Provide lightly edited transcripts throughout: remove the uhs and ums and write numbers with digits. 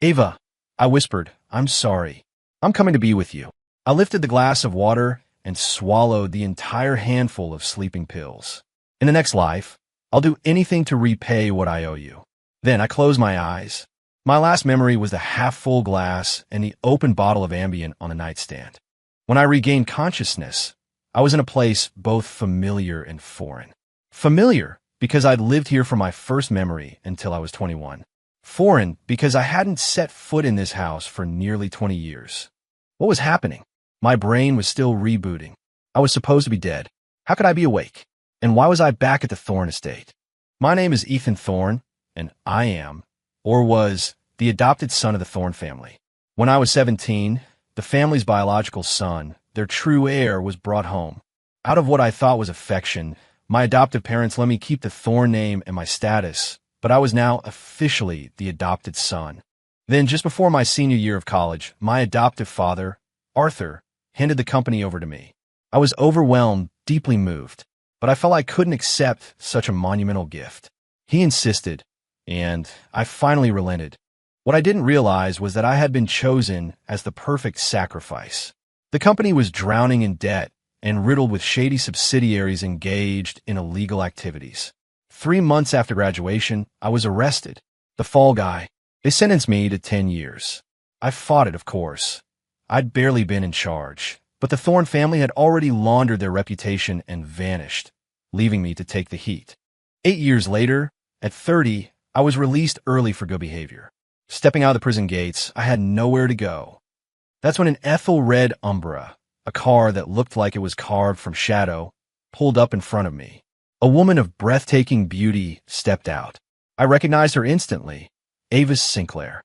Ava, I whispered, I'm sorry. I'm coming to be with you. I lifted the glass of water and swallowed the entire handful of sleeping pills. In the next life, I'll do anything to repay what I owe you. Then I closed my eyes. My last memory was the half-full glass and the open bottle of Ambien on the nightstand. When I regained consciousness, I was in a place both familiar and foreign. Familiar because I'd lived here from my first memory until I was 21. Foreign because I hadn't set foot in this house for nearly 20 years. What was happening? My brain was still rebooting. I was supposed to be dead. How could I be awake? And why was I back at the Thorne estate? My name is Ethan Thorne, and I am, or was, the adopted son of the Thorne family. When I was 17, the family's biological son, their true heir, was brought home. Out of what I thought was affection, my adoptive parents let me keep the Thorne name and my status, but I was now officially the adopted son. Then, just before my senior year of college, my adoptive father, Arthur, handed the company over to me. I was overwhelmed, deeply moved, but I felt I couldn't accept such a monumental gift. He insisted, and I finally relented. What I didn't realize was that I had been chosen as the perfect sacrifice. The company was drowning in debt and riddled with shady subsidiaries engaged in illegal activities. 3 months after graduation, I was arrested. The fall guy. They sentenced me to 10 years. I fought it, of course. I'd barely been in charge, but the Thorne family had already laundered their reputation and vanished, leaving me to take the heat. 8 years later, at 30, I was released early for good behavior. Stepping out of the prison gates, I had nowhere to go. That's when an Ethel red Umbra, a car that looked like it was carved from shadow, pulled up in front of me. A woman of breathtaking beauty stepped out. I recognized her instantly, Ava Sinclair.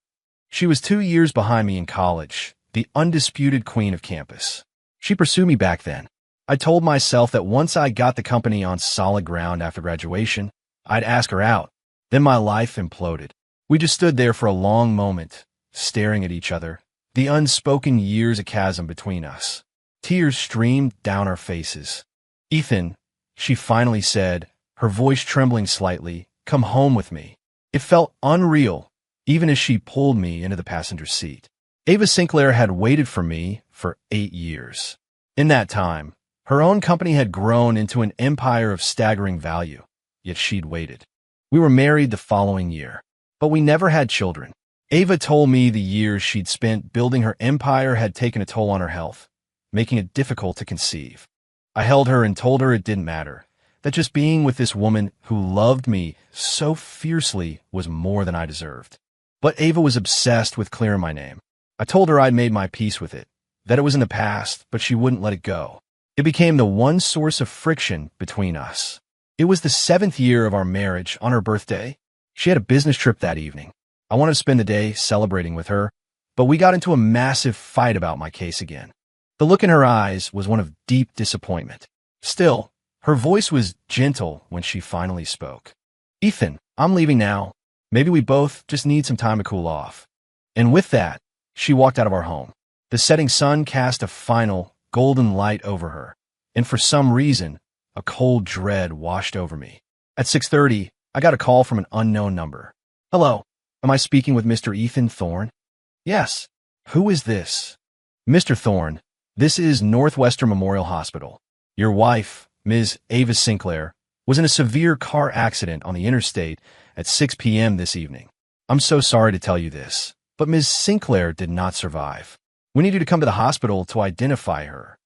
She was 2 years behind me in college, the undisputed queen of campus. She pursued me back then. I told myself that once I got the company on solid ground after graduation, I'd ask her out. Then my life imploded. We just stood there for a long moment, staring at each other, the unspoken years a chasm between us. Tears streamed down our faces. Ethan, she finally said, her voice trembling slightly, come home with me. It felt unreal, even as she pulled me into the passenger seat. Ava Sinclair had waited for me for 8 years. In that time, her own company had grown into an empire of staggering value, yet she'd waited. We were married the following year, but we never had children. Ava told me the years she'd spent building her empire had taken a toll on her health, making it difficult to conceive. I held her and told her it didn't matter, that just being with this woman who loved me so fiercely was more than I deserved. But Ava was obsessed with clearing my name. I told her I'd made my peace with it, that it was in the past, but she wouldn't let it go. It became the one source of friction between us. It was the 7th year of our marriage on her birthday. She had a business trip that evening. I wanted to spend the day celebrating with her, but we got into a massive fight about my case again. The look in her eyes was one of deep disappointment. Still, her voice was gentle when she finally spoke. Ethan, I'm leaving now. Maybe we both just need some time to cool off. And with that, she walked out of our home. The setting sun cast a final, golden light over her, and for some reason, a cold dread washed over me. At 6:30, I got a call from an unknown number. Hello, am I speaking with Mr. Ethan Thorne? Yes. Who is this? Mr. Thorne, this is Northwestern Memorial Hospital. Your wife, Ms. Ava Sinclair, was in a severe car accident on the interstate at 6 p.m. this evening. I'm so sorry to tell you this, but Ms. Sinclair did not survive. We need you to come to the hospital to identify her.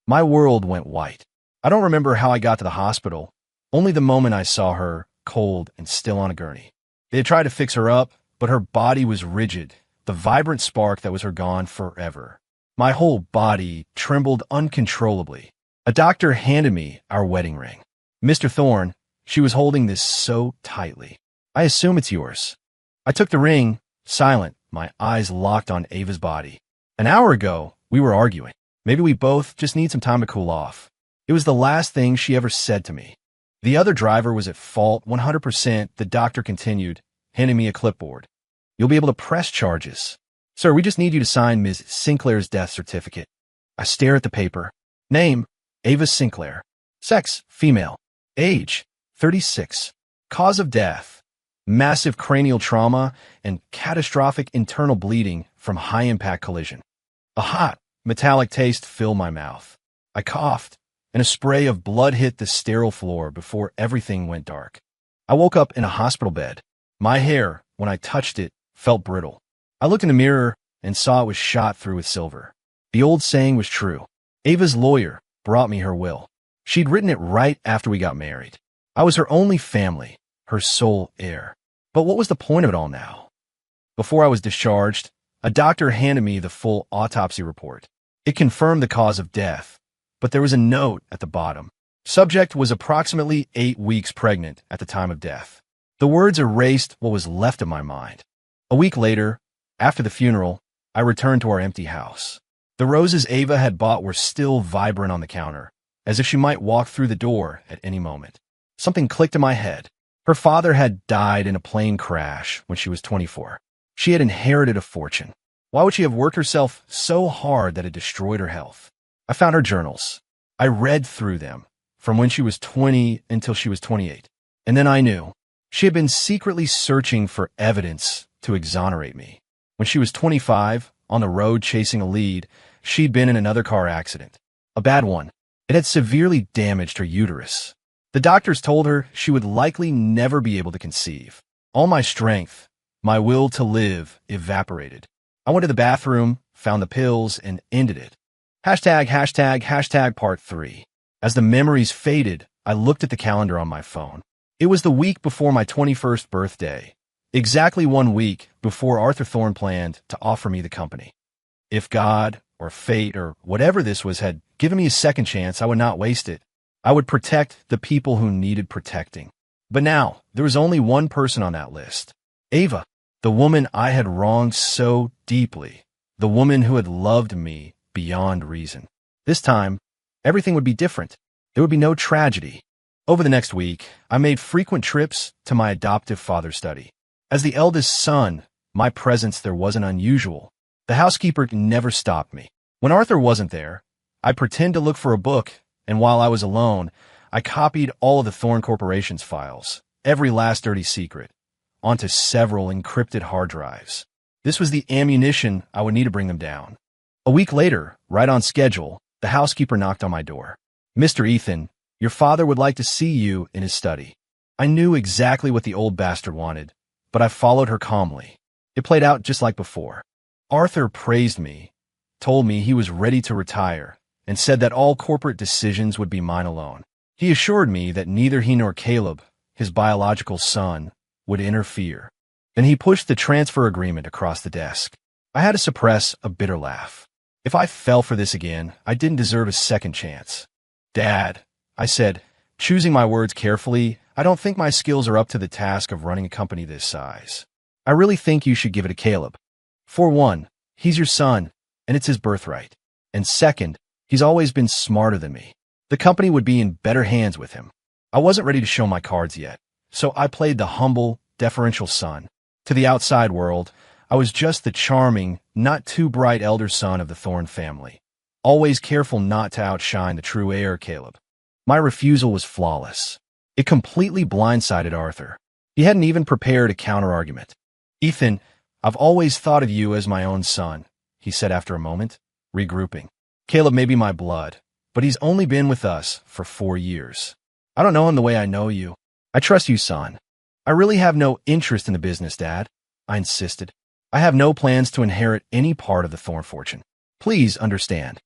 My world went white. I don't remember how I got to the hospital, only the moment I saw her, cold and still on a gurney. They had tried to fix her up, but her body was rigid, the vibrant spark that was her gone forever. My whole body trembled uncontrollably. A doctor handed me our wedding ring. Mr. Thorne, she was holding this so tightly. I assume it's yours. I took the ring, silent, my eyes locked on Ava's body. An hour ago, we were arguing. Maybe we both just need some time to cool off. It was the last thing she ever said to me. The other driver was at fault 100%, the doctor continued, handing me a clipboard. You'll be able to press charges. Sir, we just need you to sign Ms. Sinclair's death certificate. I stare at the paper. Name, Ava Sinclair. Sex, female. Age, 36. Cause of death, massive cranial trauma, and catastrophic internal bleeding from high-impact collision. A hot, metallic taste filled my mouth. I coughed, and a spray of blood hit the sterile floor before everything went dark. I woke up in a hospital bed. My hair, when I touched it, felt brittle. I looked in the mirror and saw it was shot through with silver. The old saying was true. Ava's lawyer brought me her will. She'd written it right after we got married. I was her only family, her sole heir. But what was the point of it all now? Before I was discharged, a doctor handed me the full autopsy report. It confirmed the cause of death, but there was a note at the bottom. Subject was approximately 8 weeks pregnant at the time of death. The words erased what was left of my mind. A week later, after the funeral, I returned to our empty house. The roses Ava had bought were still vibrant on the counter, as if she might walk through the door at any moment. Something clicked in my head. Her father had died in a plane crash when she was 24. She had inherited a fortune. Why would she have worked herself so hard that it destroyed her health? I found her journals. I read through them, from when she was 20 until she was 28. And then I knew. She had been secretly searching for evidence to exonerate me. When she was 25, on the road chasing a lead, she'd been in another car accident. A bad one. It had severely damaged her uterus. The doctors told her she would likely never be able to conceive. All my strength, my will to live, evaporated. I went to the bathroom, found the pills, and ended it. #### part 3. As the memories faded, I looked at the calendar on my phone. It was the week before my 21st birthday, exactly 1 week before Arthur Thorne planned to offer me the company. If God, or fate, or whatever this was had given me a second chance, I would not waste it. I would protect the people who needed protecting. But now, there was only one person on that list. Ava, the woman I had wronged so deeply, the woman who had loved me beyond reason. This time, everything would be different. There would be no tragedy. Over the next week, I made frequent trips to my adoptive father's study. As the eldest son, my presence there wasn't unusual. The housekeeper never stopped me. When Arthur wasn't there, I'd pretend to look for a book, and while I was alone, I copied all of the Thorne Corporation's files, every last dirty secret, onto several encrypted hard drives. This was the ammunition I would need to bring them down. A week later, right on schedule, the housekeeper knocked on my door. "Mr. Ethan, your father would like to see you in his study." I knew exactly what the old bastard wanted, but I followed her calmly. It played out just like before. Arthur praised me, told me he was ready to retire, and said that all corporate decisions would be mine alone. He assured me that neither he nor Caleb, his biological son, would interfere. Then he pushed the transfer agreement across the desk. I had to suppress a bitter laugh. If I fell for this again, I didn't deserve a second chance. "Dad," I said, choosing my words carefully, "I don't think my skills are up to the task of running a company this size. I really think you should give it to Caleb. For one, he's your son, and it's his birthright. And second, he's always been smarter than me. The company would be in better hands with him." I wasn't ready to show my cards yet, so I played the humble, deferential son. To the outside world, I was just the charming, not too bright elder son of the Thorne family, always careful not to outshine the true heir, Caleb. My refusal was flawless. It completely blindsided Arthur. He hadn't even prepared a counter-argument. "Ethan, I've always thought of you as my own son," he said after a moment, regrouping. "Caleb may be my blood, but he's only been with us for 4 years. I don't know him the way I know you. I trust you, son." "I really have no interest in the business, Dad," I insisted. "I have no plans to inherit any part of the Thorne fortune. Please understand."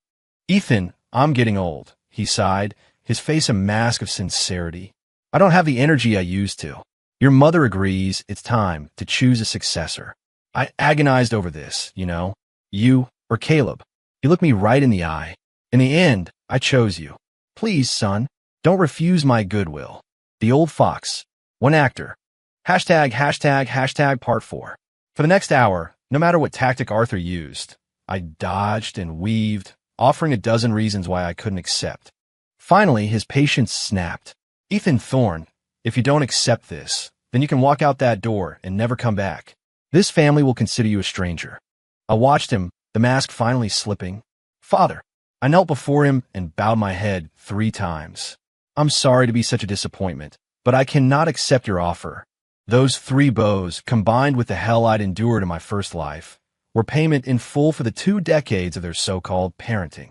"Ethan, I'm getting old," he sighed, his face a mask of sincerity. "I don't have the energy I used to. Your mother agrees it's time to choose a successor. I agonized over this, you or Caleb." He looked me right in the eye. "In the end, I chose you. Please, son, don't refuse my goodwill." The old fox. One actor. ### part 4. For the next hour, no matter what tactic Arthur used, I dodged and weaved, offering a dozen reasons why I couldn't accept. Finally, his patience snapped. "Ethan Thorne, if you don't accept this, then you can walk out that door and never come back. This family will consider you a stranger." I watched him, the mask finally slipping. "Father." I knelt before him and bowed my head 3 times. "I'm sorry to be such a disappointment, but I cannot accept your offer. Those three bows, combined with the hell I'd endured in my first life, were payment in full for the 2 decades of their so-called parenting.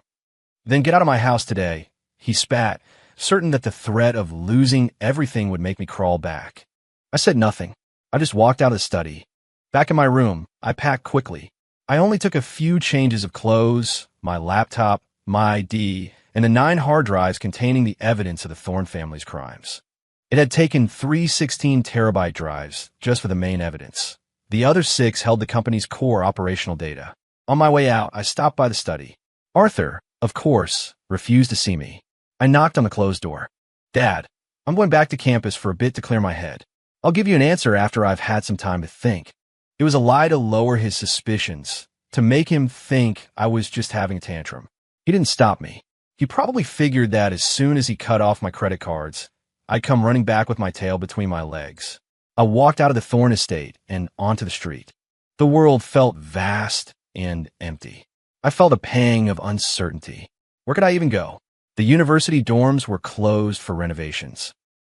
Then get out of my house today, he spat, certain that the threat of losing everything would make me crawl back. I said nothing. I just walked out of the study. Back in my room, I packed quickly. I only took a few changes of clothes, my laptop, my ID, and the 9 hard drives containing the evidence of the Thorne family's crimes. It had taken 3 16-terabyte drives just for the main evidence. The other 6 held the company's core operational data. On my way out, I stopped by the study. Arthur, of course, refused to see me. I knocked on the closed door. Dad, I'm going back to campus for a bit to clear my head. I'll give you an answer after I've had some time to think. It was a lie to lower his suspicions, to make him think I was just having a tantrum. He didn't stop me. He probably figured that as soon as he cut off my credit cards, I'd come running back with my tail between my legs. I walked out of the Thorne estate and onto the street. The world felt vast and empty. I felt a pang of uncertainty. Where could I even go? The university dorms were closed for renovations.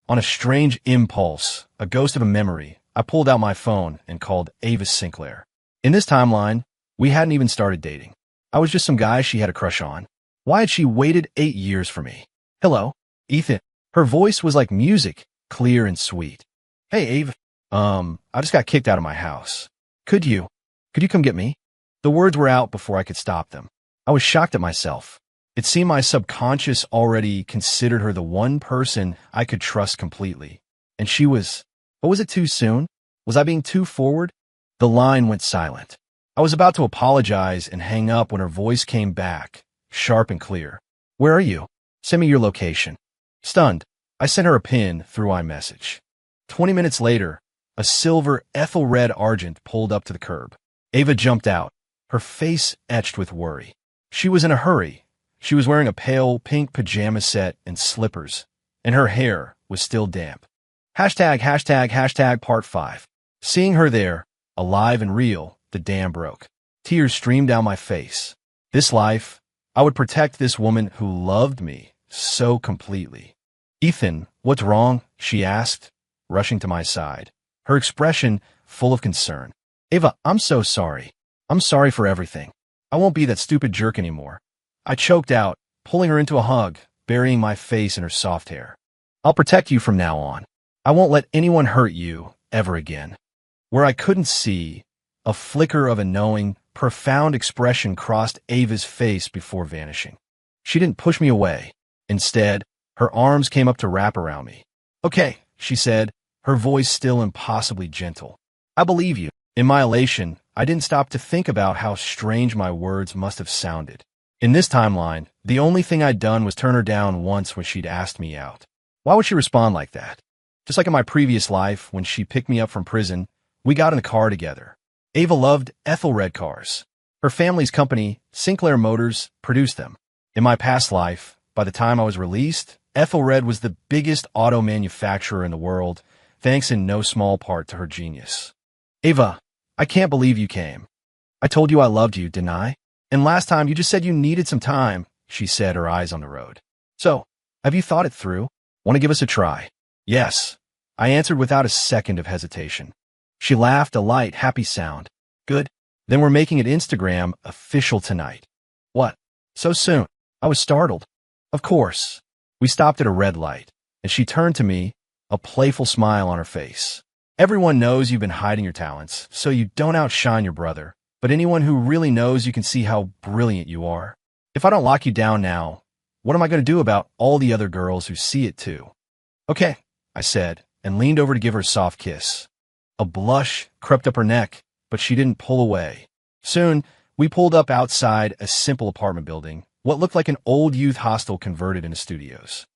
On a strange impulse, a ghost of a memory, I pulled out my phone and called Ava Sinclair. In this timeline, we hadn't even started dating. I was just some guy she had a crush on. Why had she waited 8 years for me? Hello, Ethan. Her voice was like music, clear and sweet. Hey, Ava. I just got kicked out of my house. Could you come get me? The words were out before I could stop them. I was shocked at myself. It seemed my subconscious already considered her the one person I could trust completely. And she was... But was it too soon? Was I being too forward? The line went silent. I was about to apologize and hang up when her voice came back, sharp and clear. Where are you? Send me your location. Stunned, I sent her a pin through iMessage. 20 minutes later, a silver Ethelred Argent pulled up to the curb. Ava jumped out, her face etched with worry. She was in a hurry. She was wearing a pale pink pajama set and slippers, and her hair was still damp. #### part 5. Seeing her there, alive and real, the dam broke. Tears streamed down my face. This life, I would protect this woman who loved me so completely. Ethan, what's wrong? She asked, rushing to my side, her expression full of concern. Ava, I'm so sorry. I'm sorry for everything. I won't be that stupid jerk anymore. I choked out, pulling her into a hug, burying my face in her soft hair. I'll protect you from now on. I won't let anyone hurt you ever again. Where I couldn't see, a flicker of a knowing, profound expression crossed Ava's face before vanishing. She didn't push me away. Instead, her arms came up to wrap around me. Okay, she said, her voice still impossibly gentle. I believe you. In my elation, I didn't stop to think about how strange my words must have sounded. In this timeline, the only thing I'd done was turn her down once when she'd asked me out. Why would she respond like that? Just like in my previous life, when she picked me up from prison, we got in a car together. Ava loved Ethelred cars. Her family's company, Sinclair Motors, produced them. In my past life, by the time I was released, Ethelred was the biggest auto manufacturer in the world, thanks in no small part to her genius. Ava, I can't believe you came. I told you I loved you, didn't I? And last time you just said you needed some time, she said, her eyes on the road. So, have you thought it through? Want to give us a try? Yes, I answered without a second of hesitation. She laughed, a light, happy sound. Good. Then we're making it Instagram official tonight. What? So soon? I was startled. Of course. We stopped at a red light, and she turned to me, a playful smile on her face. Everyone knows you've been hiding your talents, so you don't outshine your brother. But anyone who really knows you can see how brilliant you are. If I don't lock you down now, what am I going to do about all the other girls who see it too? Okay, I said, and leaned over to give her a soft kiss. A blush crept up her neck, but she didn't pull away. Soon, we pulled up outside a simple apartment building, what looked like an old youth hostel converted into studios.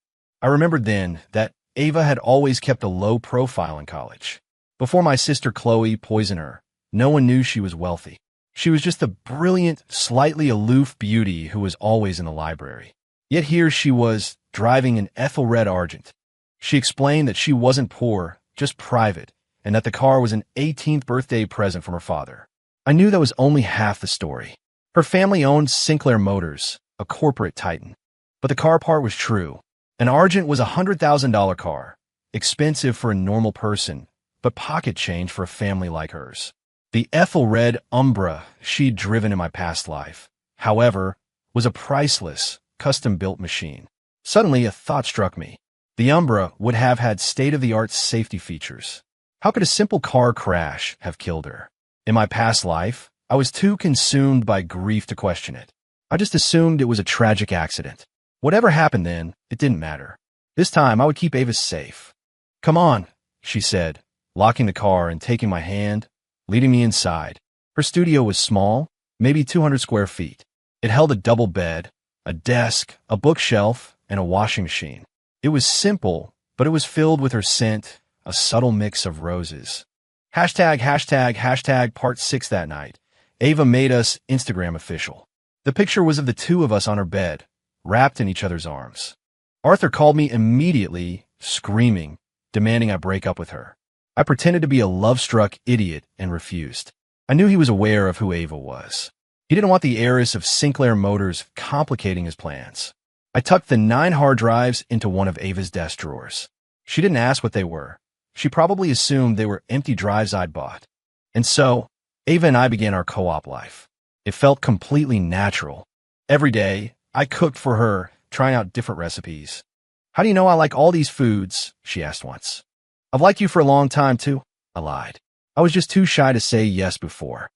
I remembered then that Ava had always kept a low profile in college. Before my sister Chloe poisoned her, no one knew she was wealthy. She was just the brilliant, slightly aloof beauty who was always in the library. Yet here she was, driving an Ethelred Argent. She explained that she wasn't poor, just private, and that the car was an 18th birthday present from her father. I knew that was only half the story. Her family owned Sinclair Motors, a corporate titan. But the car part was true. An Argent was a $100,000 car, expensive for a normal person, but pocket change for a family like hers. The Ethel-red Umbra she'd driven in my past life, however, was a priceless, custom-built machine. Suddenly, a thought struck me. The Umbra would have had state-of-the-art safety features. How could a simple car crash have killed her? In my past life, I was too consumed by grief to question it. I just assumed it was a tragic accident. Whatever happened then, it didn't matter. This time, I would keep Ava safe. "Come on," she said, locking the car and taking my hand, leading me inside. Her studio was small, maybe 200 square feet. It held a double bed, a desk, a bookshelf, and a washing machine. It was simple, but it was filled with her scent, a subtle mix of roses. Part 6 that night. Ava made us Instagram official. The picture was of the two of us on her bed, wrapped in each other's arms. Arthur called me immediately, screaming, demanding I break up with her. I pretended to be a love-struck idiot and refused. I knew he was aware of who Ava was. He didn't want the heiress of Sinclair Motors complicating his plans. I tucked the 9 hard drives into one of Ava's desk drawers. She didn't ask what they were. She probably assumed they were empty drives I'd bought. And so, Ava and I began our co-op life. It felt completely natural. Every day, I cooked for her, trying out different recipes. "How do you know I like all these foods?" she asked once. "I've liked you for a long time, too," I lied. I was just too shy to say yes before.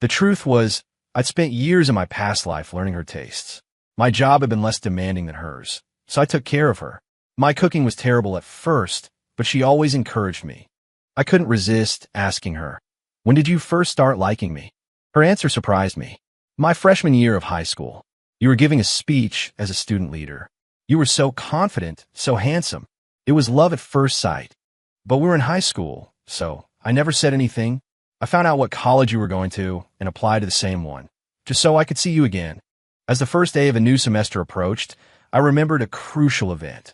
The truth was, I'd spent years in my past life learning her tastes. My job had been less demanding than hers, so I took care of her. My cooking was terrible at first, but she always encouraged me. I couldn't resist asking her, "When did you first start liking me?" Her answer surprised me. "My freshman year of high school. You were giving a speech as a student leader. You were so confident, so handsome. It was love at first sight. But we were in high school, so I never said anything. I found out what college you were going to and applied to the same one, just so I could see you again." As the first day of a new semester approached, I remembered a crucial event.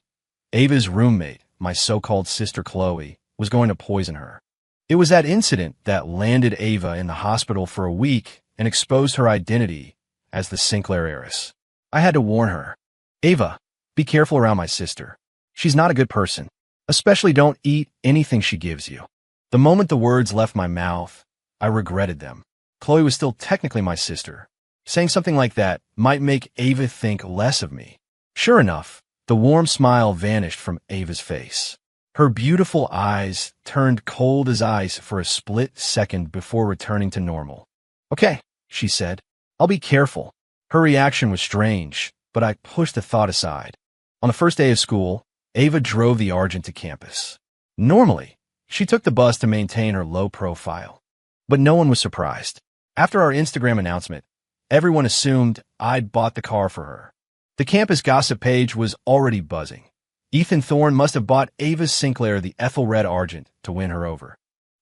Ava's roommate, my so-called sister Chloe, was going to poison her. It was that incident that landed Ava in the hospital for a week and exposed her identity as the Sinclair heiress. I had to warn her. "Ava, be careful around my sister. She's not a good person. Especially don't eat anything she gives you." The moment the words left my mouth, I regretted them. Chloe was still technically my sister. Saying something like that might make Ava think less of me. Sure enough, the warm smile vanished from Ava's face. Her beautiful eyes turned cold as ice for a split second before returning to normal. "Okay," she said. "I'll be careful." Her reaction was strange, but I pushed the thought aside. On the first day of school, Ava drove the Argent to campus. Normally, she took the bus to maintain her low profile. But no one was surprised. After our Instagram announcement, everyone assumed I'd bought the car for her. The campus gossip page was already buzzing. Ethan Thorne must have bought Ava Sinclair the Ethel-red Argent to win her over.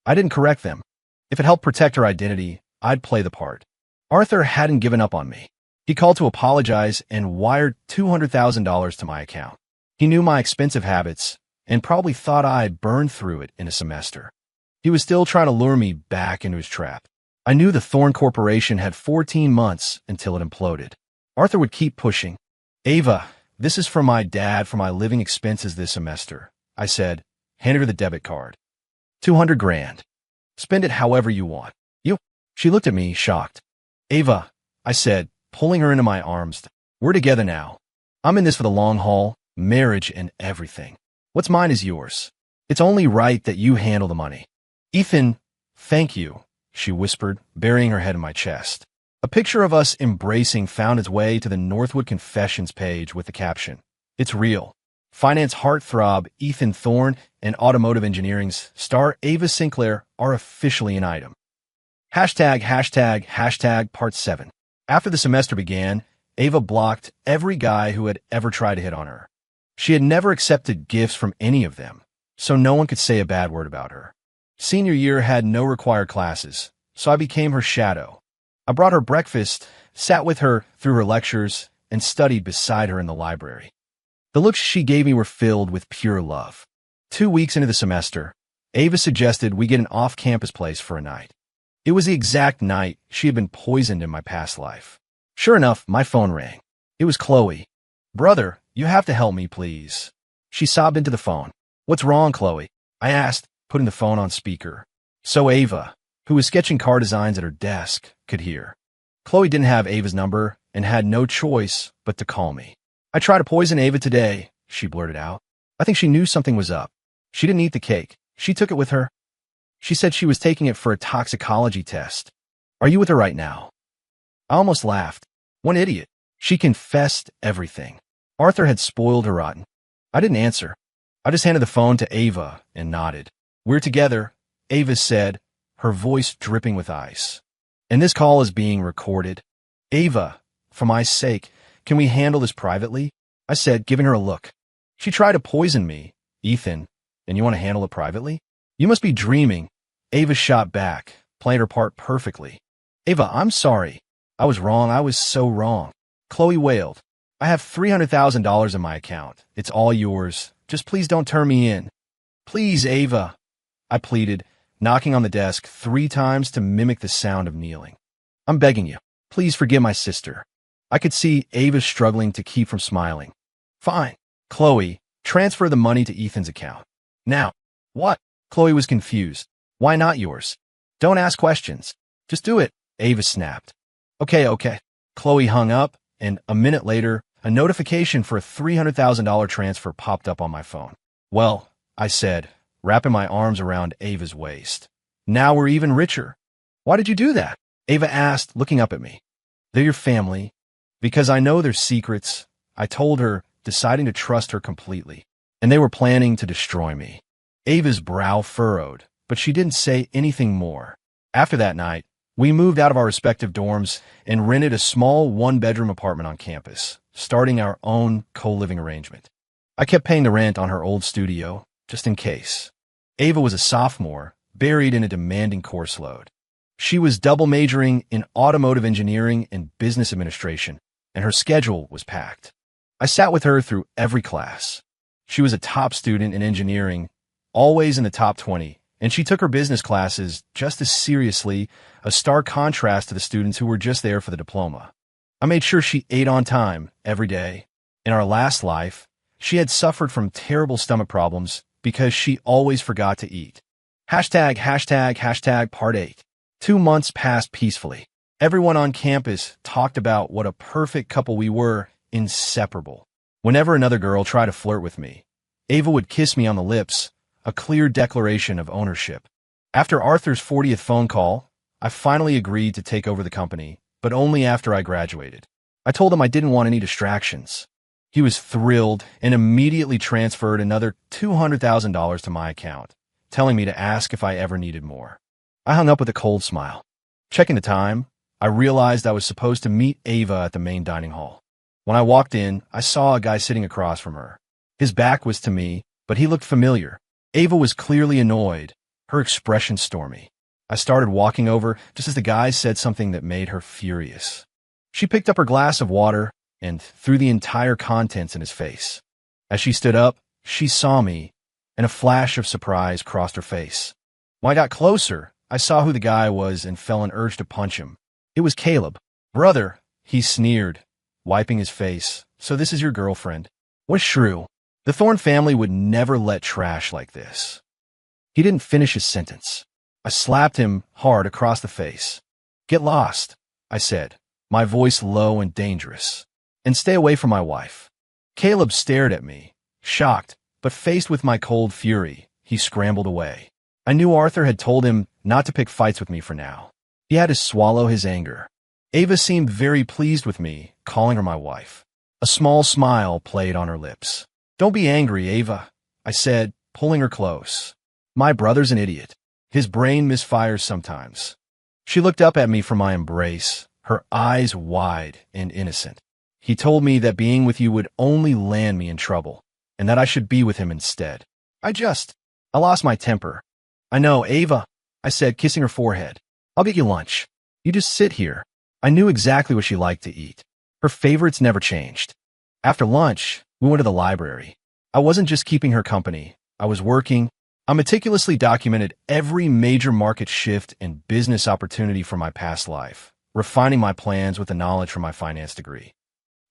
I didn't correct them. If it helped protect her identity, I'd play the part. Arthur hadn't given up on me. He called to apologize and wired $200,000 to my account. He knew my expensive habits and probably thought I'd burned through it in a semester. He was still trying to lure me back into his trap. I knew the Thorne Corporation had 14 months until it imploded. Arthur would keep pushing. "Ava, this is from my dad for my living expenses this semester," I said, handing her the debit card. $200 grand. Spend it however you want. You? She looked at me, shocked. "Ava," I said, pulling her into my arms, "we're together now. I'm in this for the long haul, marriage and everything. What's mine is yours. It's only right that you handle the money." "Ethan, thank you," she whispered, burying her head in my chest. A picture of us embracing found its way to the Northwood Confessions page with the caption, "It's real. Finance heartthrob Ethan Thorne and automotive engineering's star Ava Sinclair are officially an item." Part 7. After the semester began, Ava blocked every guy who had ever tried to hit on her. She had never accepted gifts from any of them, so no one could say a bad word about her. Senior year had no required classes, so I became her shadow. I brought her breakfast, sat with her through her lectures, and studied beside her in the library. The looks she gave me were filled with pure love. 2 weeks into the semester, Ava suggested we get an off-campus place for a night. It was the exact night she had been poisoned in my past life. Sure enough, my phone rang. It was Chloe. "Brother, you have to help me, please." She sobbed into the phone. "What's wrong, Chloe?" I asked, putting the phone on speaker, so Ava, who was sketching car designs at her desk, could hear. Chloe didn't have Ava's number and had no choice but to call me. "I tried to poison Ava today," she blurted out. I think she knew something was up. She didn't eat the cake. She took it with her. She said she was taking it for a toxicology test. "Are you with her right now?" I almost laughed. One idiot. She confessed everything. Arthur had spoiled her rotten. I didn't answer. I just handed the phone to Ava and nodded. "We're together," Ava said, her voice dripping with ice. "And this call is being recorded. Ava, for my sake, can we handle this privately?" I said, giving her a look. "She tried to poison me, Ethan, and you want to handle it privately? You must be dreaming." Ava shot back, playing her part perfectly. "Ava, I'm sorry. I was wrong. I was so wrong." Chloe wailed. "I have $300,000 in my account. It's all yours. Just please don't turn me in." "Please, Ava," I pleaded, knocking on the desk 3 times to mimic the sound of kneeling. "I'm begging you. Please forgive my sister." I could see Ava struggling to keep from smiling. "Fine. Chloe, transfer the money to Ethan's account." "Now." "What?" Chloe was confused. "Why not yours? Don't ask questions. Just do it," Ava snapped. Okay. Chloe hung up, and a minute later, a notification for a $300,000 transfer popped up on my phone. "Well," I said, wrapping my arms around Ava's waist. "Now we're even richer." "Why did you do that?" Ava asked, looking up at me. "They're your family." "Because I know their secrets," I told her, deciding to trust her completely. "And they were planning to destroy me." Ava's brow furrowed, but she didn't say anything more. After that night, we moved out of our respective dorms and rented a small 1-bedroom apartment on campus, starting our own co-living arrangement. I kept paying the rent on her old studio, just in case. Ava was a sophomore, buried in a demanding course load. She was double majoring in automotive engineering and business administration, and her schedule was packed. I sat with her through every class. She was a top student in engineering, always in the top 20, and she took her business classes just as seriously, a stark contrast to the students who were just there for the diploma. I made sure she ate on time every day. In our last life, she had suffered from terrible stomach problems because she always forgot to eat. #### part 8. 2 months passed peacefully. Everyone on campus talked about what a perfect couple we were, inseparable. Whenever another girl tried to flirt with me, Ava would kiss me on the lips, a clear declaration of ownership. After Arthur's 40th phone call, I finally agreed to take over the company, but only after I graduated. I told him I didn't want any distractions. He was thrilled and immediately transferred another $200,000 to my account, telling me to ask if I ever needed more. I hung up with a cold smile. Checking the time, I realized I was supposed to meet Ava at the main dining hall. When I walked in, I saw a guy sitting across from her. His back was to me, but he looked familiar. Ava was clearly annoyed, her expression stormy. I started walking over just as the guy said something that made her furious. She picked up her glass of water and threw the entire contents in his face. As she stood up, she saw me, and a flash of surprise crossed her face. When I got closer, I saw who the guy was and felt an urge to punch him. It was Caleb. "Brother," he sneered, wiping his face. "So this is your girlfriend? What a shrew. The Thorne family would never let trash like this." He didn't finish his sentence. I slapped him hard across the face. "Get lost," I said, my voice low and dangerous, "and stay away from my wife." Caleb stared at me, shocked, but faced with my cold fury, he scrambled away. I knew Arthur had told him not to pick fights with me for now. He had to swallow his anger. Ava seemed very pleased with me, calling her my wife. A small smile played on her lips. "Don't be angry, Ava," I said, pulling her close. "My brother's an idiot. His brain misfires sometimes." She looked up at me from my embrace, her eyes wide and innocent. "He told me that being with you would only land me in trouble, and that I should be with him instead. I lost my temper." "I know, Ava," I said, kissing her forehead. "I'll get you lunch. You just sit here." I knew exactly what she liked to eat. Her favorites never changed. After lunch, we went to the library. I wasn't just keeping her company. I was working. I meticulously documented every major market shift and business opportunity from my past life, refining my plans with the knowledge from my finance degree.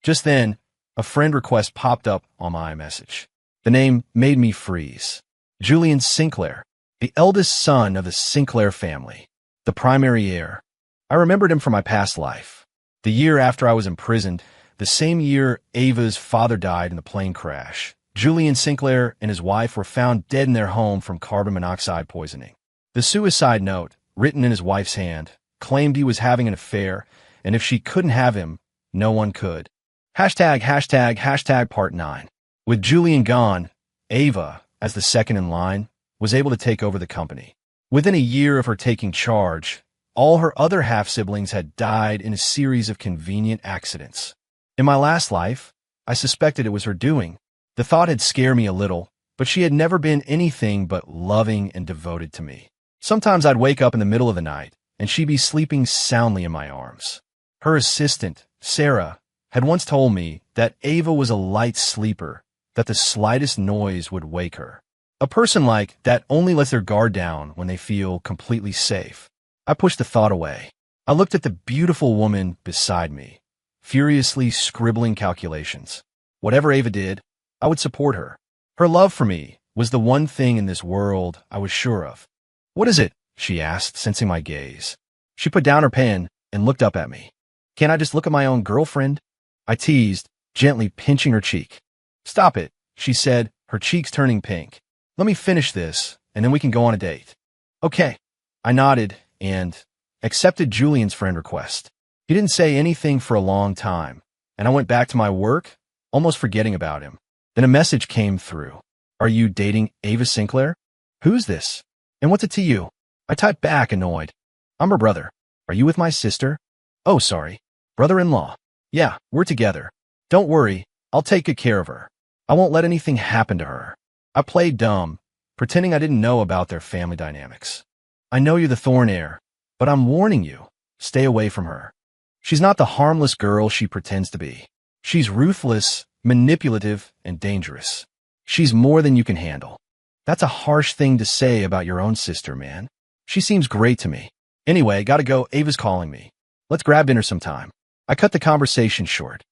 Just then, a friend request popped up on my iMessage. The name made me freeze. Julian Sinclair. the eldest son of the Sinclair family, the primary heir. I remembered him from my past life. The year after I was imprisoned, the same year Ava's father died in the plane crash. Julian Sinclair and his wife were found dead in their home from carbon monoxide poisoning. The suicide note, written in his wife's hand, claimed he was having an affair, and if she couldn't have him, no one could. ##### Part 9. With Julian gone, Ava, as the second in line, was able to take over the company. Within a year of her taking charge, all her other half-siblings had died in a series of convenient accidents. In my last life, I suspected it was her doing. The thought had scared me a little, but she had never been anything but loving and devoted to me. Sometimes I'd wake up in the middle of the night, and she'd be sleeping soundly in my arms. Her assistant, Sarah, had once told me that Ava was a light sleeper, that the slightest noise would wake her. A person like that only lets their guard down when they feel completely safe. I pushed the thought away. I looked at the beautiful woman beside me, furiously scribbling calculations. Whatever Ava did, I would support her. Her love for me was the one thing in this world I was sure of. "What is it?" she asked, sensing my gaze. She put down her pen and looked up at me. "Can't I just look at my own girlfriend?" I teased, gently pinching her cheek. "Stop it," she said, her cheeks turning pink. "Let me finish this, and then we can go on a date." "Okay." I nodded and accepted Julian's friend request. He didn't say anything for a long time, and I went back to my work, almost forgetting about him. Then a message came through. "Are you dating Ava Sinclair?" "Who's this? And what's it to you?" I typed back, annoyed. "I'm her brother." "Are you with my sister?" "Oh, sorry. Brother-in-law." "Yeah, we're together. Don't worry, I'll take good care of her. I won't let anything happen to her." I played dumb, pretending I didn't know about their family dynamics. "I know you're the Thorn heir, but I'm warning you, stay away from her. She's not the harmless girl she pretends to be. She's ruthless, manipulative, and dangerous. She's more than you can handle." "That's a harsh thing to say about your own sister, man. She seems great to me. Anyway, gotta go, Ava's calling me. Let's grab dinner sometime." I cut the conversation short.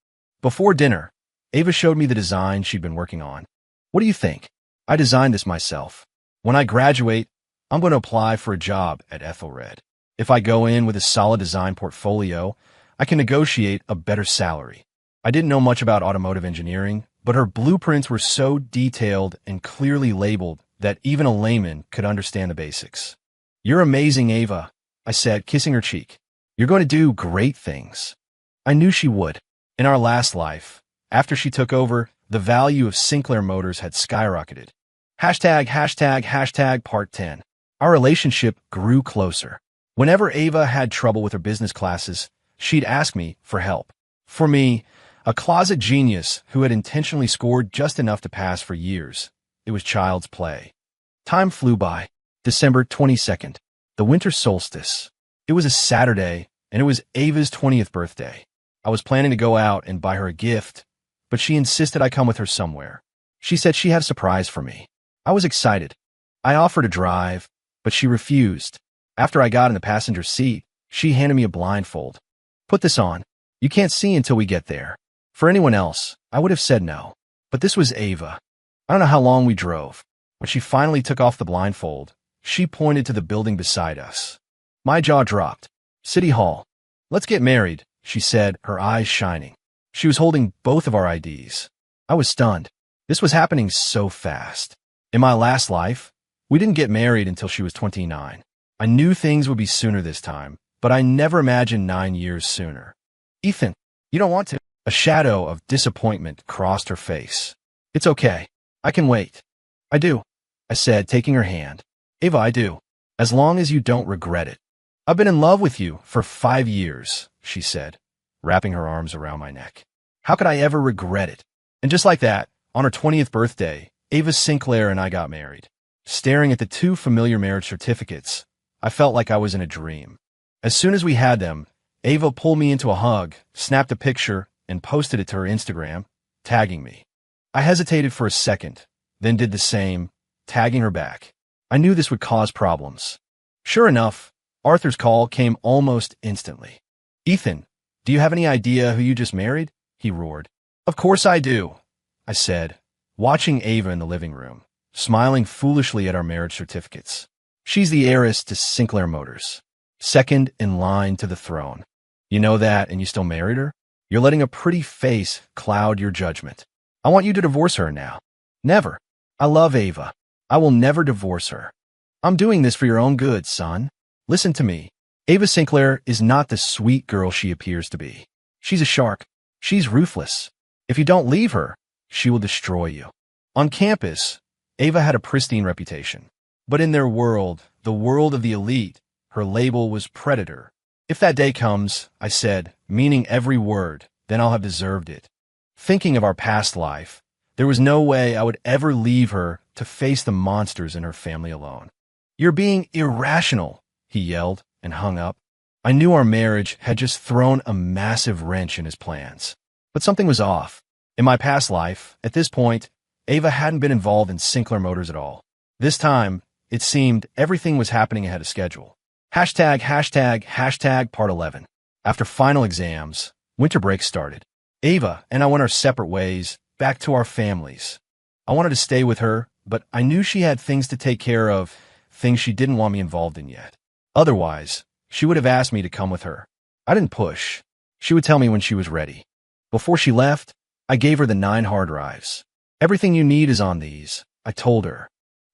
Before dinner, Ava showed me the design she'd been working on. "What do you think? I designed this myself. When I graduate, I'm going to apply for a job at Ethelred. If I go in with a solid design portfolio, I can negotiate a better salary." I didn't know much about automotive engineering, but her blueprints were so detailed and clearly labeled that even a layman could understand the basics. "You're amazing, Ava," I said, kissing her cheek. "You're going to do great things." I knew she would. In our last life, after she took over, the value of Sinclair Motors had skyrocketed. #### Part 10. Our relationship grew closer. Whenever Ava had trouble with her business classes, she'd ask me for help. For me, a closet genius who had intentionally scored just enough to pass for years, it was child's play. Time flew by. December 22nd, the winter solstice. It was a Saturday, and it was Ava's 20th birthday. I was planning to go out and buy her a gift, but she insisted I come with her somewhere. She said she had a surprise for me. I was excited. I offered to drive, but she refused. After I got in the passenger seat, she handed me a blindfold. "Put this on. You can't see until we get there." For anyone else, I would have said no. But this was Ava. I don't know how long we drove. When she finally took off the blindfold, she pointed to the building beside us. My jaw dropped. "City Hall. Let's get married," she said, her eyes shining. She was holding both of our IDs. I was stunned. This was happening so fast. In my last life, we didn't get married until she was 29. I knew things would be sooner this time, but I never imagined 9 years sooner. "Ethan, you don't want to." A shadow of disappointment crossed her face. "It's okay. I can wait." "I do," I said, taking her hand. "Ava, I do. As long as you don't regret it." "I've been in love with you for 5 years," she said, wrapping her arms around my neck. "How could I ever regret it?" And just like that, on her 20th birthday, Ava Sinclair and I got married. Staring at the 2 familiar marriage certificates, I felt like I was in a dream. As soon as we had them, Ava pulled me into a hug, snapped a picture, and posted it to her Instagram, tagging me. I hesitated for a second, then did the same, tagging her back. I knew this would cause problems. Sure enough, Arthur's call came almost instantly. "Ethan, do you have any idea who you just married?" he roared. "Of course I do," I said, watching Ava in the living room, smiling foolishly at our marriage certificates. She's the heiress to Sinclair Motors, second in line to the throne. You know that, and you still married her? You're letting a pretty face cloud your judgment. I want you to divorce her now. Never. I love Ava. I will never divorce her. I'm doing this for your own good, son. Listen to me. Ava Sinclair is not the sweet girl she appears to be. She's a shark. She's ruthless. If you don't leave her, she will destroy you. On campus, Ava had a pristine reputation. But in their world, the world of the elite, her label was predator. If that day comes, I said, meaning every word, then I'll have deserved it. Thinking of our past life, there was no way I would ever leave her to face the monsters in her family alone. You're being irrational, he yelled and hung up. I knew our marriage had just thrown a massive wrench in his plans. But something was off. In my past life, at this point, Ava hadn't been involved in Sinclair Motors at all. This time, it seemed everything was happening ahead of schedule. #### part 11. After final exams, winter break started. Ava and I went our separate ways, back to our families. I wanted to stay with her, but I knew she had things to take care of, things she didn't want me involved in yet. Otherwise, she would have asked me to come with her. I didn't push. She would tell me when she was ready. Before she left, I gave her the 9 hard drives. Everything you need is on these, I told her.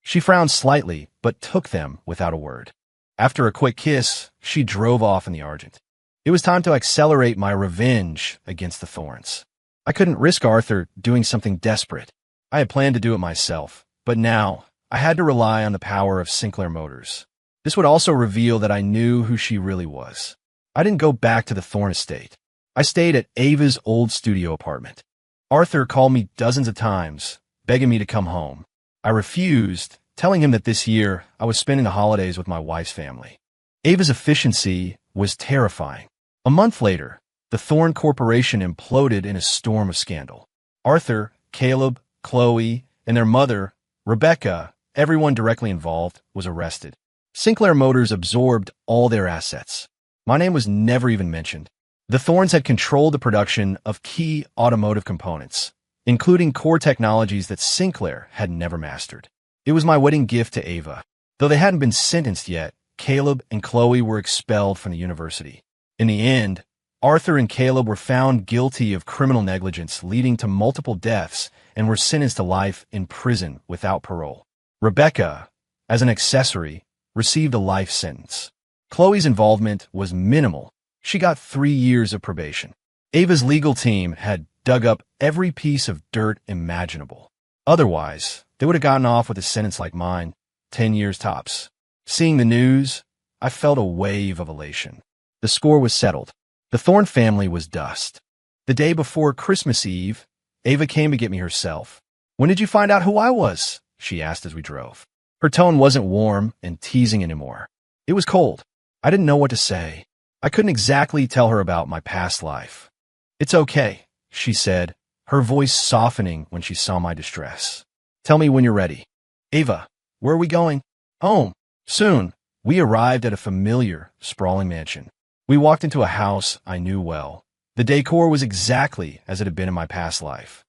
She frowned slightly, but took them without a word. After a quick kiss, she drove off in the Argent. It was time to accelerate my revenge against the Thorns. I couldn't risk Arthur doing something desperate. I had planned to do it myself, but now I had to rely on the power of Sinclair Motors. This would also reveal that I knew who she really was. I didn't go back to the Thorn estate. I stayed at Ava's old studio apartment. Arthur called me dozens of times, begging me to come home. I refused, telling him that this year I was spending the holidays with my wife's family. Ava's efficiency was terrifying. A month later, the Thorn Corporation imploded in a storm of scandal. Arthur, Caleb, Chloe, and their mother, Rebecca, everyone directly involved, was arrested. Sinclair Motors absorbed all their assets. My name was never even mentioned. The Thorns had controlled the production of key automotive components, including core technologies that Sinclair had never mastered. It was my wedding gift to Ava. Though they hadn't been sentenced yet, Caleb and Chloe were expelled from the university. In the end, Arthur and Caleb were found guilty of criminal negligence leading to multiple deaths and were sentenced to life in prison without parole. Rebecca, as an accessory, received a life sentence. Chloe's involvement was minimal. She got 3 years of probation. Ava's legal team had dug up every piece of dirt imaginable. Otherwise, they would have gotten off with a sentence like mine, 10 years tops. Seeing the news, I felt a wave of elation. The score was settled. The Thorn family was dust. The day before Christmas Eve, Ava came to get me herself. "When did you find out who I was?" she asked as we drove. Her tone wasn't warm and teasing anymore. It was cold. I didn't know what to say. I couldn't exactly tell her about my past life. "It's okay," she said, her voice softening when she saw my distress. "Tell me when you're ready." "Ava, where are we going?" "Home. Soon." We arrived at a familiar, sprawling mansion. We walked into a house I knew well. The decor was exactly as it had been in my past life.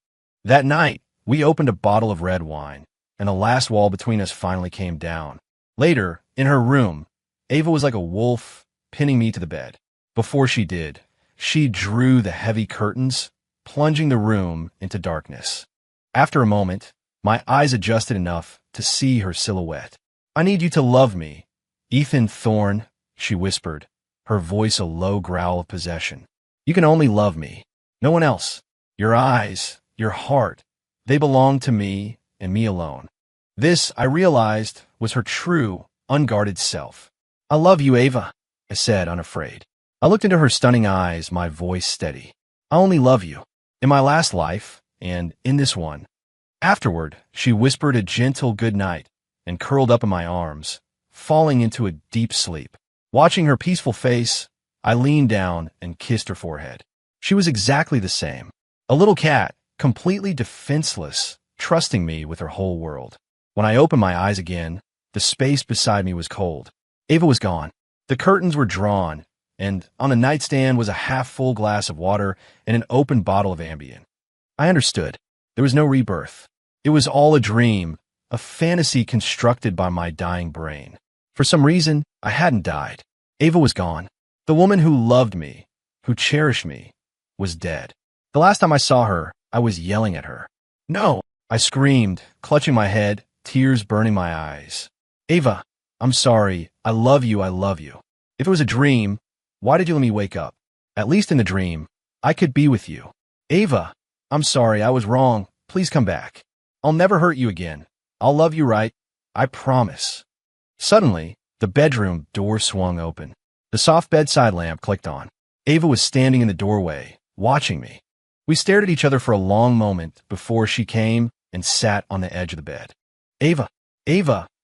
That night, we opened a bottle of red wine, and the last wall between us finally came down. Later, in her room, Ava was like a wolf, pinning me to the bed. Before she did, she drew the heavy curtains, plunging the room into darkness. After a moment, my eyes adjusted enough to see her silhouette. "I need you to love me, Ethan Thorn," she whispered, her voice a low growl of possession. "You can only love me, no one else. Your eyes, your heart, they belong to me and me alone." This, I realized, was her true, unguarded self. "I love you, Ava," I said, unafraid. I looked into her stunning eyes, my voice steady. "I only love you. In my last life, and in this one." Afterward, she whispered a gentle good night and curled up in my arms, falling into a deep sleep. Watching her peaceful face, I leaned down and kissed her forehead. She was exactly the same. A little cat, completely defenseless, trusting me with her whole world. When I opened my eyes again, the space beside me was cold. Ava was gone. The curtains were drawn, and on the nightstand was a half-full glass of water and an open bottle of Ambien. I understood. There was no rebirth. It was all a dream, a fantasy constructed by my dying brain. For some reason, I hadn't died. Ava was gone. The woman who loved me, who cherished me, was dead. The last time I saw her, I was yelling at her. No, I screamed, clutching my head, tears burning my eyes. Ava, I'm sorry. I love you. I love you. If it was a dream, why did you let me wake up? At least in the dream, I could be with you. Ava, I'm sorry. I was wrong. Please come back. I'll never hurt you again. I'll love you right. I promise. Suddenly, the bedroom door swung open. The soft bedside lamp clicked on. Ava was standing in the doorway, watching me. We stared at each other for a long moment before she came and sat on the edge of the bed. Ava,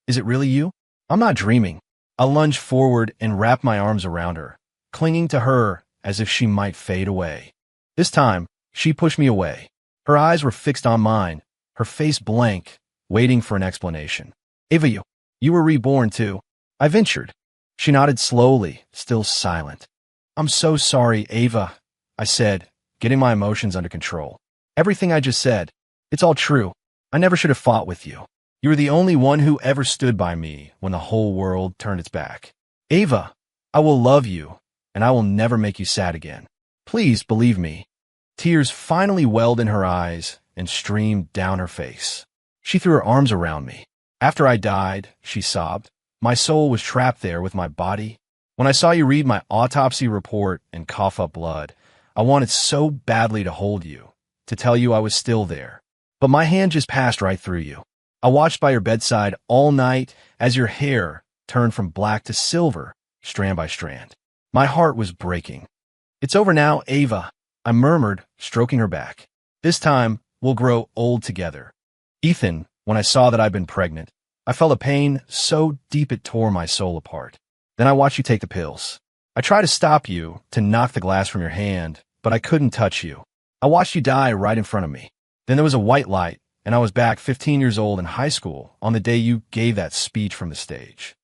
is it really you? I'm not dreaming. I lunged forward and wrapped my arms around her, clinging to her as if she might fade away. This time, she pushed me away. Her eyes were fixed on mine, her face blank, waiting for an explanation. Ava, you were reborn too. I ventured. She nodded slowly, still silent. I'm so sorry, Ava, I said, getting my emotions under control. Everything I just said, it's all true. I never should have fought with you. You were the only one who ever stood by me when the whole world turned its back. Ava, I will love you, and I will never make you sad again. Please believe me. Tears finally welled in her eyes and streamed down her face. She threw her arms around me. After I died, she sobbed, my soul was trapped there with my body. When I saw you read my autopsy report and cough up blood, I wanted so badly to hold you, to tell you I was still there. But my hand just passed right through you. I watched by your bedside all night as your hair turned from black to silver, strand by strand. My heart was breaking. It's over now, Ava, I murmured, stroking her back. This time, we'll grow old together. Ethan, when I saw that I'd been pregnant, I felt a pain so deep it tore my soul apart. Then I watched you take the pills. I tried to stop you, to knock the glass from your hand, but I couldn't touch you. I watched you die right in front of me. Then there was a white light, and I was back 15 years old in high school on the day you gave that speech from the stage.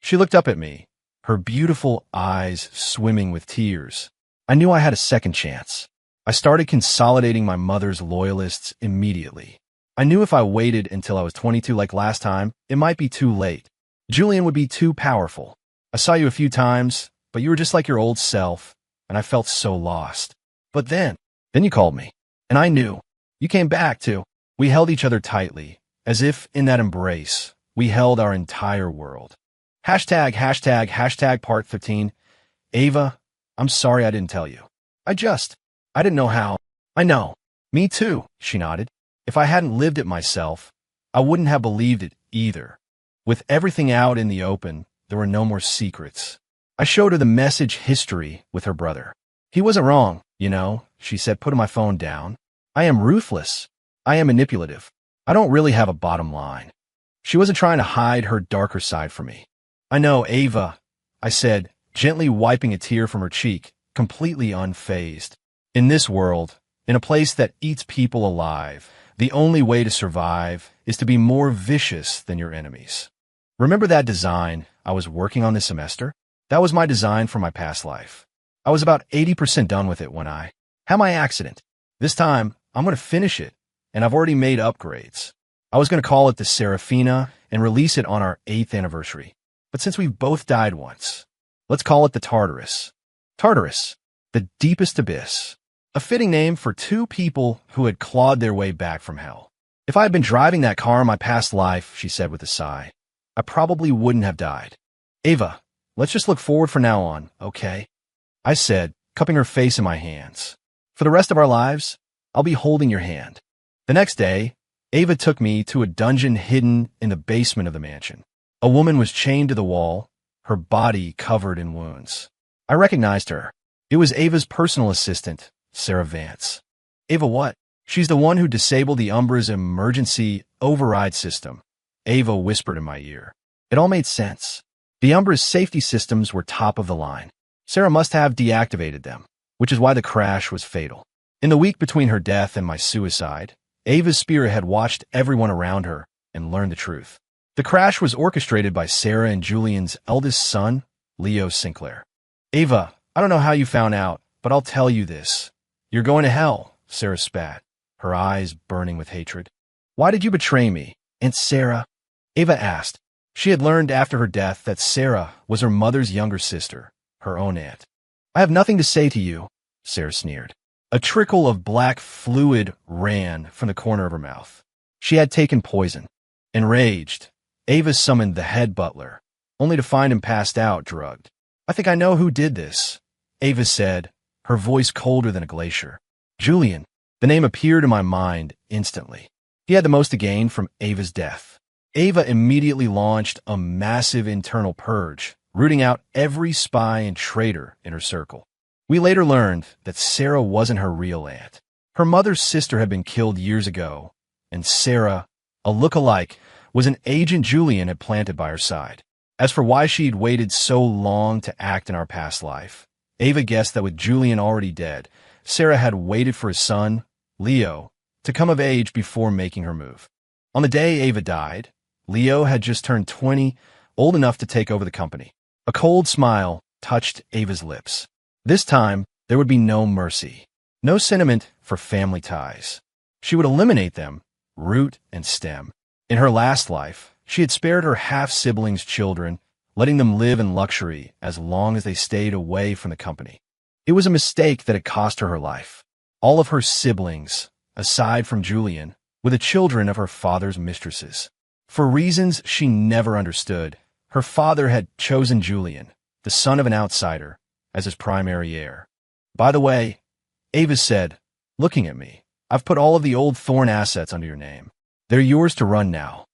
She looked up at me, her beautiful eyes swimming with tears. I knew I had a second chance. I started consolidating my mother's loyalists immediately. I knew if I waited until I was 22 like last time, it might be too late. Julian would be too powerful. I saw you a few times, but you were just like your old self, and I felt so lost. But then you called me, and I knew. You came back, too. We held each other tightly, as if in that embrace, we held our entire world. Hashtag part 15. Ava, I'm sorry I didn't tell you. I didn't know how. I know. Me too, she nodded. If I hadn't lived it myself, I wouldn't have believed it either. With everything out in the open, there were no more secrets. I showed her the message history with her brother. He wasn't wrong, you know, she said, putting my phone down. I am ruthless. I am manipulative. I don't really have a bottom line. She wasn't trying to hide her darker side from me. I know, Ava, I said, gently wiping a tear from her cheek, completely unfazed. In this world, in a place that eats people alive, the only way to survive is to be more vicious than your enemies. Remember that design I was working on this semester? That was my design for my past life. I was about 80% done with it when I had my accident. This time, I'm going to finish it, and I've already made upgrades. I was going to call it the Serafina and release it on our 8th anniversary. But since we've both died once, let's call it the Tartarus. Tartarus, the deepest abyss. A fitting name for two people who had clawed their way back from hell. If I had been driving that car in my past life, she said with a sigh, I probably wouldn't have died. Ava, let's just look forward from now on, okay? I said, cupping her face in my hands. For the rest of our lives, I'll be holding your hand. The next day, Ava took me to a dungeon hidden in the basement of the mansion. A woman was chained to the wall, her body covered in wounds. I recognized her. It was Ava's personal assistant, Sarah Vance. Ava what? She's the one who disabled the Umbra's emergency override system, Ava whispered in my ear. It all made sense. The Umbra's safety systems were top of the line. Sarah must have deactivated them, which is why the crash was fatal. In the week between her death and my suicide, Ava's spirit had watched everyone around her and learned the truth. The crash was orchestrated by Sarah and Julian's eldest son, Leo Sinclair. Ava, I don't know how you found out, but I'll tell you this. You're going to hell, Sarah spat, her eyes burning with hatred. Why did you betray me? And Sarah? Ava asked. She had learned after her death that Sarah was her mother's younger sister, her own aunt. "I have nothing to say to you," Sarah sneered. A trickle of black fluid ran from the corner of her mouth. She had taken poison. Enraged, Ava summoned the head butler, only to find him passed out, drugged. "I think I know who did this," Ava said, her voice colder than a glacier. "Julian." The name appeared in my mind instantly. He had the most to gain from Ava's death. Ava immediately launched a massive internal purge, rooting out every spy and traitor in her circle. We later learned that Sarah wasn't her real aunt. Her mother's sister had been killed years ago, and Sarah, a look-alike, was an agent Julian had planted by her side. As for why she'd waited so long to act in our past life, Ava guessed that with Julian already dead, Sarah had waited for his son, Leo, to come of age before making her move. On the day Ava died, Leo had just turned 20, old enough to take over the company. A cold smile touched Ava's lips. This time, there would be no mercy, no sentiment for family ties. She would eliminate them, root and stem. In her last life, she had spared her half-siblings' children, letting them live in luxury as long as they stayed away from the company. It was a mistake that had cost her her life. All of her siblings, aside from Julian, were the children of her father's mistresses. For reasons she never understood, her father had chosen Julian, the son of an outsider, as his primary heir. "By the way," Ava said, looking at me, "I've put all of the old Thorn assets under your name. They're yours to run now."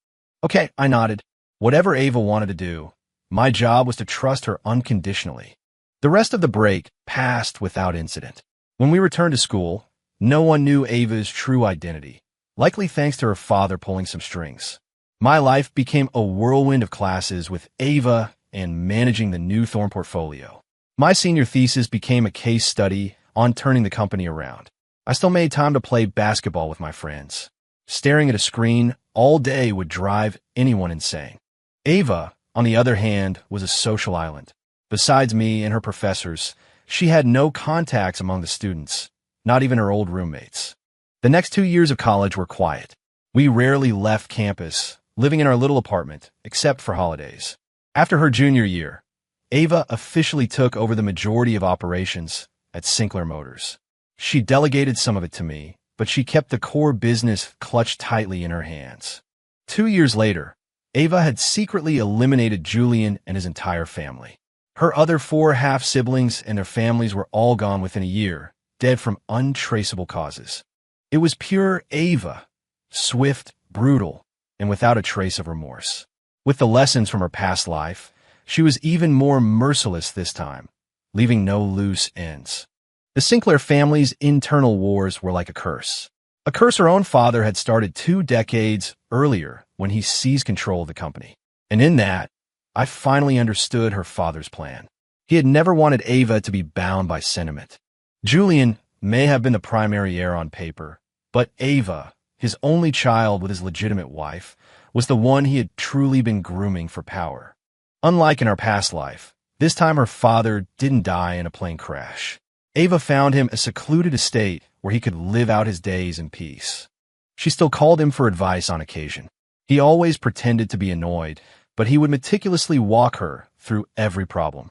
"Okay," I nodded. Whatever Ava wanted to do, my job was to trust her unconditionally. The rest of the break passed without incident. When we returned to school, no one knew Ava's true identity, likely thanks to her father pulling some strings. My life became a whirlwind of classes with Ava and managing the new Thorn portfolio. My senior thesis became a case study on turning the company around. I still made time to play basketball with my friends. Staring at a screen all day would drive anyone insane. Ava, on the other hand, was a social island. Besides me and her professors, she had no contacts among the students, not even her old roommates. The next 2 years of college were quiet. We rarely left campus, living in our little apartment, except for holidays. After her junior year, Ava officially took over the majority of operations at Sinclair Motors. She delegated some of it to me, but she kept the core business clutched tightly in her hands. 2 years later, Ava had secretly eliminated Julian and his entire family. Her other 4 half-siblings and their families were all gone within a year, dead from untraceable causes. It was pure Ava, swift, brutal, and without a trace of remorse. With the lessons from her past life, she was even more merciless this time, leaving no loose ends. The Sinclair family's internal wars were like a curse. A curse her own father had started 2 decades earlier when he seized control of the company. And in that, I finally understood her father's plan. He had never wanted Ava to be bound by sentiment. Julian may have been the primary heir on paper, but Ava, his only child with his legitimate wife, was the one he had truly been grooming for power. Unlike in our past life, this time her father didn't die in a plane crash. Ava found him a secluded estate where he could live out his days in peace. She still called him for advice on occasion. He always pretended to be annoyed, but he would meticulously walk her through every problem.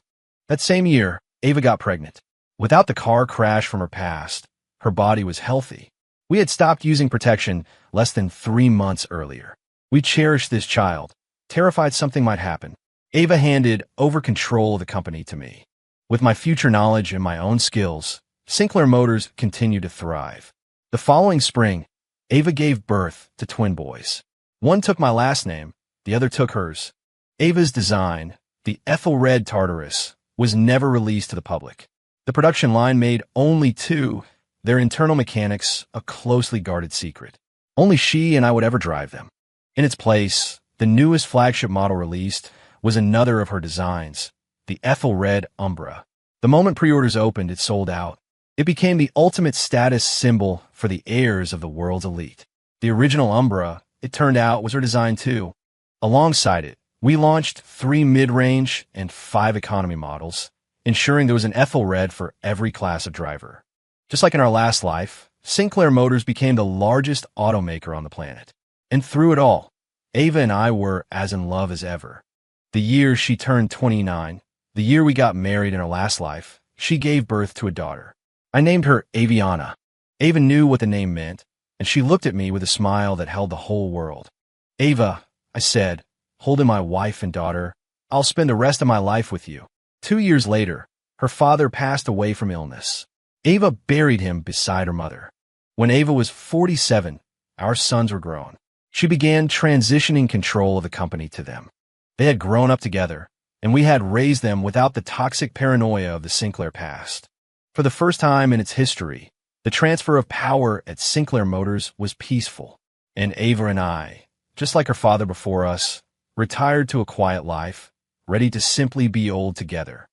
That same year, Ava got pregnant. Without the car crash from her past, her body was healthy. We had stopped using protection less than 3 months earlier. We cherished this child, terrified something might happen. Ava handed over control of the company to me. With my future knowledge and my own skills, Sinclair Motors continued to thrive. The following spring, Ava gave birth to twin boys. One took my last name, the other took hers. Ava's design, the Ethelred Tartarus, was never released to the public. The production line made only 2, their internal mechanics a closely guarded secret. Only she and I would ever drive them. In its place, the newest flagship model released was another of her designs, the Ethelred Umbra. The moment pre-orders opened, it sold out. It became the ultimate status symbol for the heirs of the world's elite. The original Umbra, it turned out, was her design too. Alongside it, we launched 3 mid-range and 5 economy models, ensuring there was an Ethelred for every class of driver. Just like in our last life, Sinclair Motors became the largest automaker on the planet. And through it all, Ava and I were as in love as ever. The year she turned 29, the year we got married in our last life, she gave birth to a daughter. I named her Aviana. Ava knew what the name meant, and she looked at me with a smile that held the whole world. Ava, I said, holding my wife and daughter, I'll spend the rest of my life with you. 2 years later, her father passed away from illness. Ava buried him beside her mother. When Ava was 47, our sons were grown. She began transitioning control of the company to them. They had grown up together, and we had raised them without the toxic paranoia of the Sinclair past. For the first time in its history, the transfer of power at Sinclair Motors was peaceful, and Ava and I, just like her father before us, retired to a quiet life, ready to simply be old together.